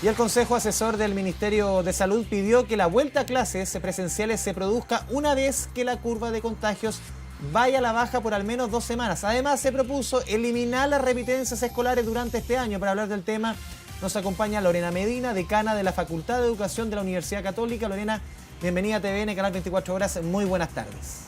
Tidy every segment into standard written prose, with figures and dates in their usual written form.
Y el Consejo Asesor del Ministerio de Salud pidió que la vuelta a clases presenciales se produzca una vez que la curva de contagios vaya a la baja por al menos 2 semanas. Además, se propuso eliminar las repitencias escolares durante este año. Para hablar del tema, nos acompaña Lorena Medina, decana de la Facultad de Educación de la Universidad Católica. Lorena, bienvenida a TVN, Canal 24 Horas. Muy buenas tardes.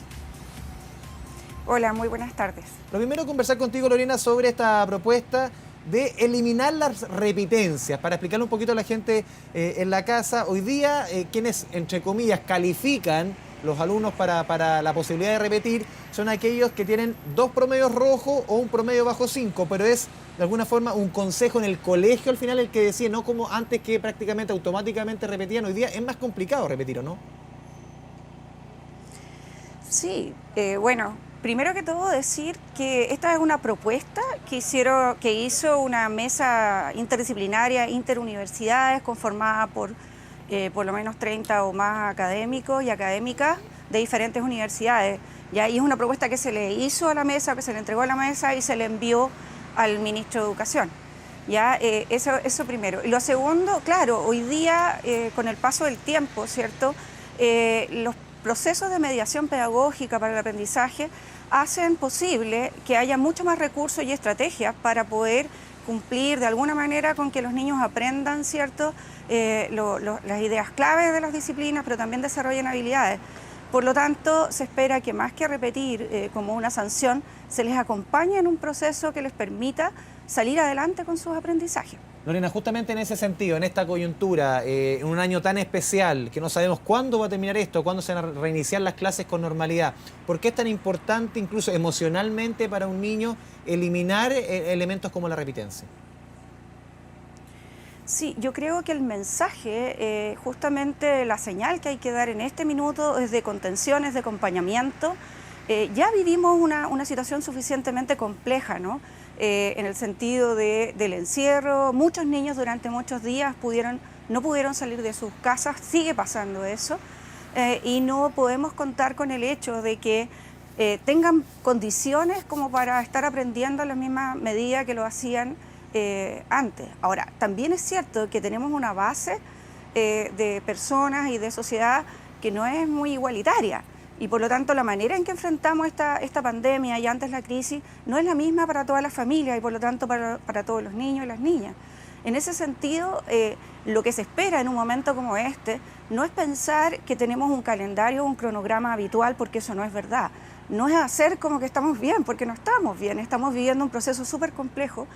Hola, muy buenas tardes. Lo primero, conversar contigo, Lorena, sobre esta propuesta de eliminar las repitencias. Para explicarle un poquito a la gente en la casa, hoy día quienes, entre comillas, califican los alumnos para la posibilidad de repetir son aquellos que tienen 2 promedios rojos o un promedio bajo 5, pero es de alguna forma un consejo en el colegio al final el que decide, no como antes que prácticamente automáticamente repetían. Hoy día es más complicado repetir, ¿o no? Sí, bueno, primero que todo decir que esta es una propuesta que hizo una mesa interdisciplinaria, interuniversidades, conformada por lo menos 30 o más académicos y académicas de diferentes universidades. Y ahí es una propuesta que se le hizo a la mesa, que se le entregó a la mesa y se le envió al ministro de Educación. Ya, eso primero. Y lo segundo, claro, hoy día, con el paso del tiempo, ¿cierto? Los procesos de mediación pedagógica para el aprendizaje hacen posible que haya mucho más recursos y estrategias para poder cumplir de alguna manera con que los niños aprendan, ¿cierto? Las ideas claves de las disciplinas, pero también desarrollen habilidades. Por lo tanto, se espera que más que repetir como una sanción, se les acompañe en un proceso que les permita salir adelante con sus aprendizajes. Lorena, justamente en ese sentido, en esta coyuntura, en un año tan especial, que no sabemos cuándo va a terminar esto, cuándo se van a reiniciar las clases con normalidad, ¿por qué es tan importante, incluso emocionalmente para un niño, eliminar elementos como la repitencia? Sí, yo creo que el mensaje, justamente la señal que hay que dar en este minuto es de contención, es de acompañamiento. Ya vivimos una situación suficientemente compleja, ¿no? En el sentido del encierro, muchos niños durante muchos días no pudieron salir de sus casas, sigue pasando eso, y no podemos contar con el hecho de que tengan condiciones como para estar aprendiendo a la misma medida que lo hacían antes. Ahora, también es cierto que tenemos una base de personas y de sociedad que no es muy igualitaria. Y por lo tanto, la manera en que enfrentamos esta pandemia y antes la crisis no es la misma para todas las familias y por lo tanto para todos los niños y las niñas. En ese sentido, lo que se espera en un momento como este no es pensar que tenemos un calendario, un cronograma habitual, porque eso no es verdad. No es hacer como que estamos bien, porque no estamos bien. Estamos viviendo un proceso súper complejo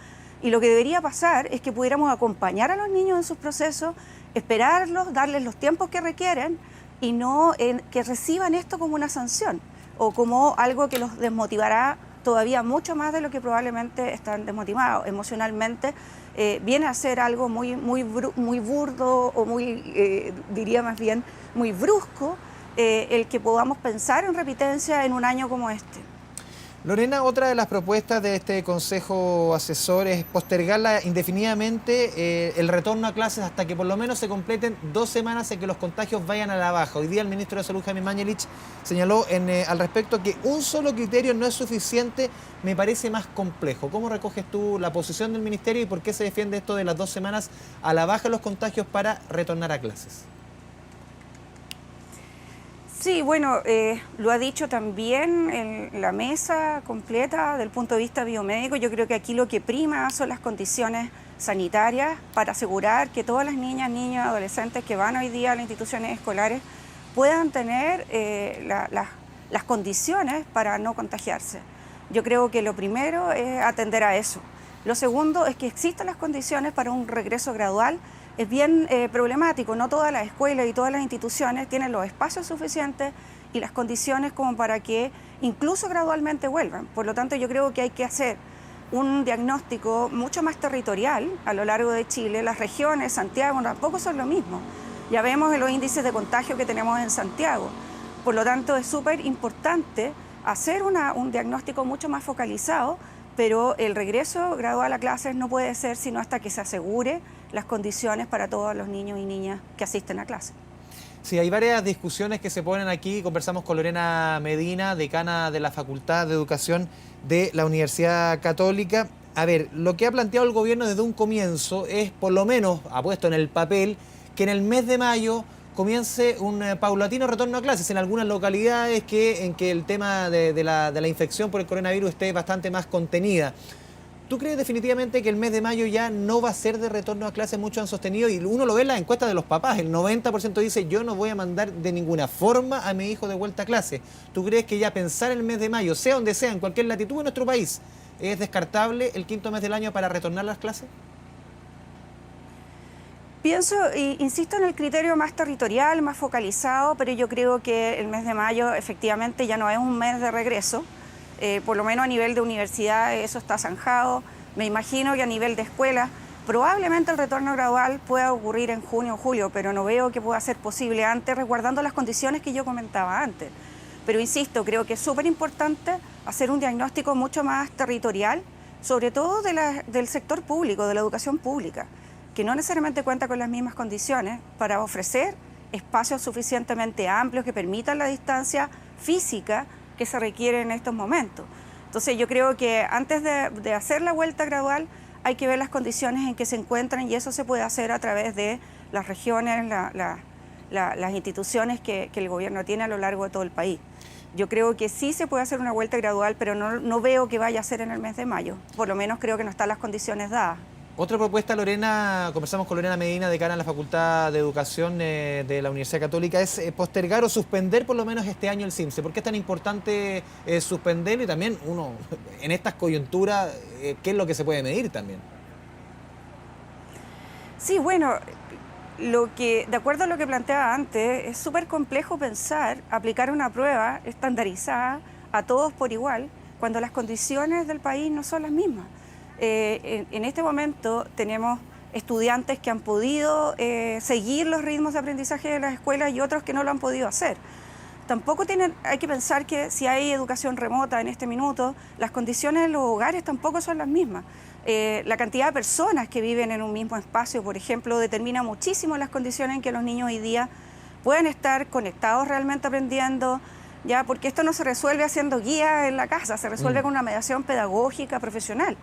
y lo que debería pasar es que pudiéramos acompañar a los niños en sus procesos, esperarlos, darles los tiempos que requieren, y no que reciban esto como una sanción o como algo que los desmotivará todavía mucho más de lo que probablemente están desmotivados emocionalmente. Viene a ser algo muy burdo o diría más bien, muy brusco, el que podamos pensar en repitencia en un año como este. Lorena, otra de las propuestas de este Consejo Asesor es postergarla indefinidamente el retorno a clases hasta que por lo menos se completen 2 semanas en que los contagios vayan a la baja. Hoy día el ministro de Salud, Jaime Mañalich, señaló al respecto que un solo criterio no es suficiente, me parece más complejo. ¿Cómo recoges tú la posición del ministerio y por qué se defiende esto de las 2 semanas a la baja de los contagios para retornar a clases? Sí, bueno, lo ha dicho también en la mesa completa del punto de vista biomédico. Yo creo que aquí lo que prima son las condiciones sanitarias para asegurar que todas las niñas, niños, adolescentes que van hoy día a las instituciones escolares puedan tener las condiciones para no contagiarse. Yo creo que lo primero es atender a eso. Lo segundo es que existan las condiciones para un regreso gradual. Es bien problemático, no todas las escuelas y todas las instituciones tienen los espacios suficientes y las condiciones como para que incluso gradualmente vuelvan. Por lo tanto, yo creo que hay que hacer un diagnóstico mucho más territorial a lo largo de Chile. Las regiones, Santiago, tampoco son lo mismo. Ya vemos los índices de contagio que tenemos en Santiago. Por lo tanto, es súper importante hacer un diagnóstico mucho más focalizado, pero el regreso gradual a clases no puede ser sino hasta que se asegure las condiciones para todos los niños y niñas que asisten a clases. Sí, hay varias discusiones que se ponen aquí. Conversamos con Lorena Medina, decana de la Facultad de Educación de la Universidad Católica. A ver, lo que ha planteado el gobierno desde un comienzo es, por lo menos, ha puesto en el papel, que en el mes de mayo comience un paulatino retorno a clases en algunas localidades en que el tema de la infección por el coronavirus esté bastante más contenida. ¿Tú crees definitivamente que el mes de mayo ya no va a ser de retorno a clases? Muchos han sostenido, y uno lo ve en las encuestas de los papás, el 90% dice yo no voy a mandar de ninguna forma a mi hijo de vuelta a clase. ¿Tú crees que ya pensar en el mes de mayo, sea donde sea, en cualquier latitud de nuestro país, es descartable el quinto mes del año para retornar a las clases? Pienso, insisto en el criterio más territorial, más focalizado, pero yo creo que el mes de mayo efectivamente ya no es un mes de regreso. Por lo menos a nivel de universidad eso está zanjado. Me imagino que a nivel de escuela probablemente el retorno gradual pueda ocurrir en junio o julio, pero no veo que pueda ser posible antes, resguardando las condiciones que yo comentaba antes. Pero insisto, creo que es súper importante hacer un diagnóstico mucho más territorial, sobre todo del sector público, de la educación pública, que no necesariamente cuenta con las mismas condiciones para ofrecer espacios suficientemente amplios que permitan la distancia física que se requiere en estos momentos. Entonces yo creo que antes de hacer la vuelta gradual hay que ver las condiciones en que se encuentran, y eso se puede hacer a través de las regiones, las instituciones que el gobierno tiene a lo largo de todo el país. Yo creo que sí se puede hacer una vuelta gradual, pero no veo que vaya a ser en el mes de mayo. Por lo menos creo que no están las condiciones dadas. Otra propuesta, Lorena, conversamos con Lorena Medina, decana en la Facultad de Educación de la Universidad Católica, es postergar o suspender por lo menos este año el CIMSE. ¿Por qué es tan importante suspenderlo? Y también uno, en estas coyunturas, ¿qué es lo que se puede medir también? Sí, bueno, de acuerdo a lo que planteaba antes, es súper complejo pensar aplicar una prueba estandarizada a todos por igual cuando las condiciones del país no son las mismas. En este momento tenemos estudiantes que han podido seguir los ritmos de aprendizaje de las escuelas y otros que no lo han podido hacer. Tampoco hay que pensar que si hay educación remota en este minuto, las condiciones en los hogares tampoco son las mismas. La cantidad de personas que viven en un mismo espacio, por ejemplo, determina muchísimo las condiciones en que los niños hoy día pueden estar conectados realmente aprendiendo, ya, porque esto no se resuelve haciendo guías en la casa, se resuelve con una mediación pedagógica profesional.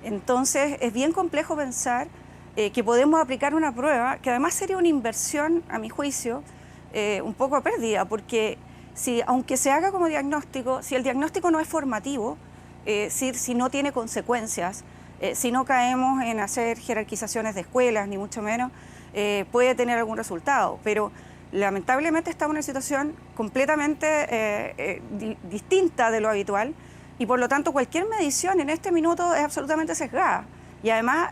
Entonces es bien complejo pensar que podemos aplicar una prueba, que además sería una inversión, a mi juicio, un poco pérdida, porque aunque se haga como diagnóstico, si el diagnóstico no es formativo, si no tiene consecuencias, si no caemos en hacer jerarquizaciones de escuelas, ni mucho menos, puede tener algún resultado. Pero lamentablemente estamos en una situación completamente distinta de lo habitual, y por lo tanto cualquier medición en este minuto es absolutamente sesgada y además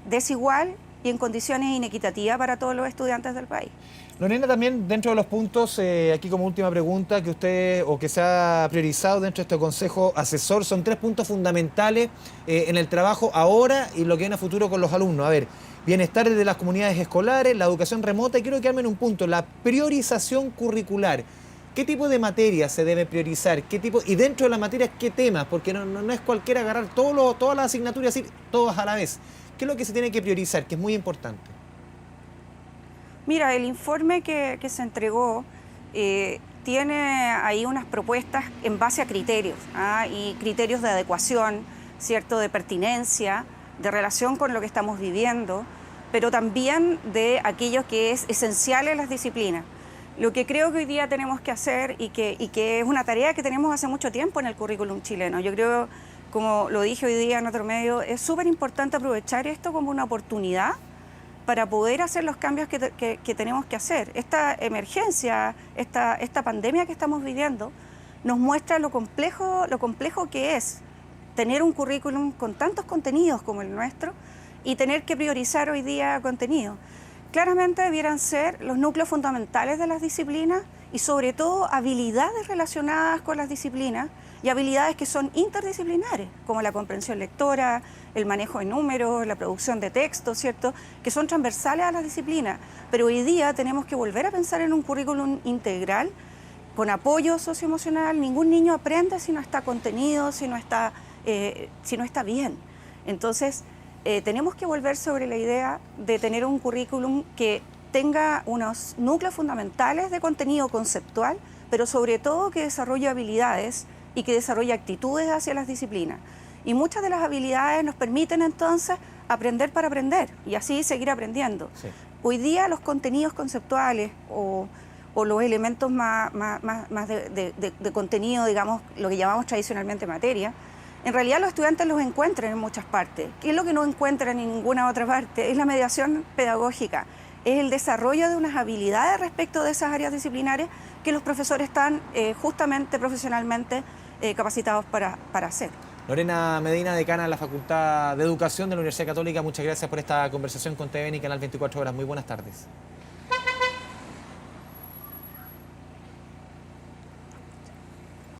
desigual y en condiciones inequitativas para todos los estudiantes del país. Lorena, también dentro de los puntos, aquí como última pregunta, que usted o que se ha priorizado dentro de este consejo asesor, son 3 puntos fundamentales en el trabajo ahora y lo que viene a futuro con los alumnos. A ver, bienestar de las comunidades escolares, la educación remota, y quiero quedarme en un punto, la priorización curricular. ¿Qué tipo de materias se debe priorizar? Y dentro de las materias, ¿qué temas? Porque no es cualquiera agarrar todas las asignaturas y decir todas a la vez. ¿Qué es lo que se tiene que priorizar, que es muy importante? Mira, el informe que se entregó tiene ahí unas propuestas en base a criterios, y criterios de adecuación, ¿cierto?, de pertinencia, de relación con lo que estamos viviendo, pero también de aquello que es esencial en las disciplinas. Lo que creo que hoy día tenemos que hacer y que es una tarea que tenemos hace mucho tiempo en el currículum chileno. Yo creo, como lo dije hoy día en otro medio, es súper importante aprovechar esto como una oportunidad para poder hacer los cambios que tenemos que hacer. Esta emergencia, esta pandemia que estamos viviendo, nos muestra lo complejo que es tener un currículum con tantos contenidos como el nuestro y tener que priorizar hoy día contenido. Claramente debieran ser los núcleos fundamentales de las disciplinas y sobre todo habilidades relacionadas con las disciplinas y habilidades que son interdisciplinares, como la comprensión lectora, el manejo de números, la producción de textos, ¿cierto?, que son transversales a las disciplinas. Pero hoy día tenemos que volver a pensar en un currículum integral con apoyo socioemocional. Ningún niño aprende si no está contenido, si no está bien. Entonces, tenemos que volver sobre la idea de tener un currículum que tenga unos núcleos fundamentales de contenido conceptual, pero sobre todo que desarrolle habilidades y que desarrolle actitudes hacia las disciplinas. Y muchas de las habilidades nos permiten entonces aprender para aprender y así seguir aprendiendo. Sí. Hoy día los contenidos conceptuales o los elementos más de contenido, digamos, lo que llamamos tradicionalmente materia, en realidad los estudiantes los encuentran en muchas partes. ¿Qué es lo que no encuentran en ninguna otra parte? Es la mediación pedagógica, es el desarrollo de unas habilidades respecto de esas áreas disciplinares que los profesores están justamente profesionalmente capacitados para hacer. Lorena Medina, decana de la Facultad de Educación de la Universidad Católica, muchas gracias por esta conversación con TVN y Canal 24 Horas. Muy buenas tardes.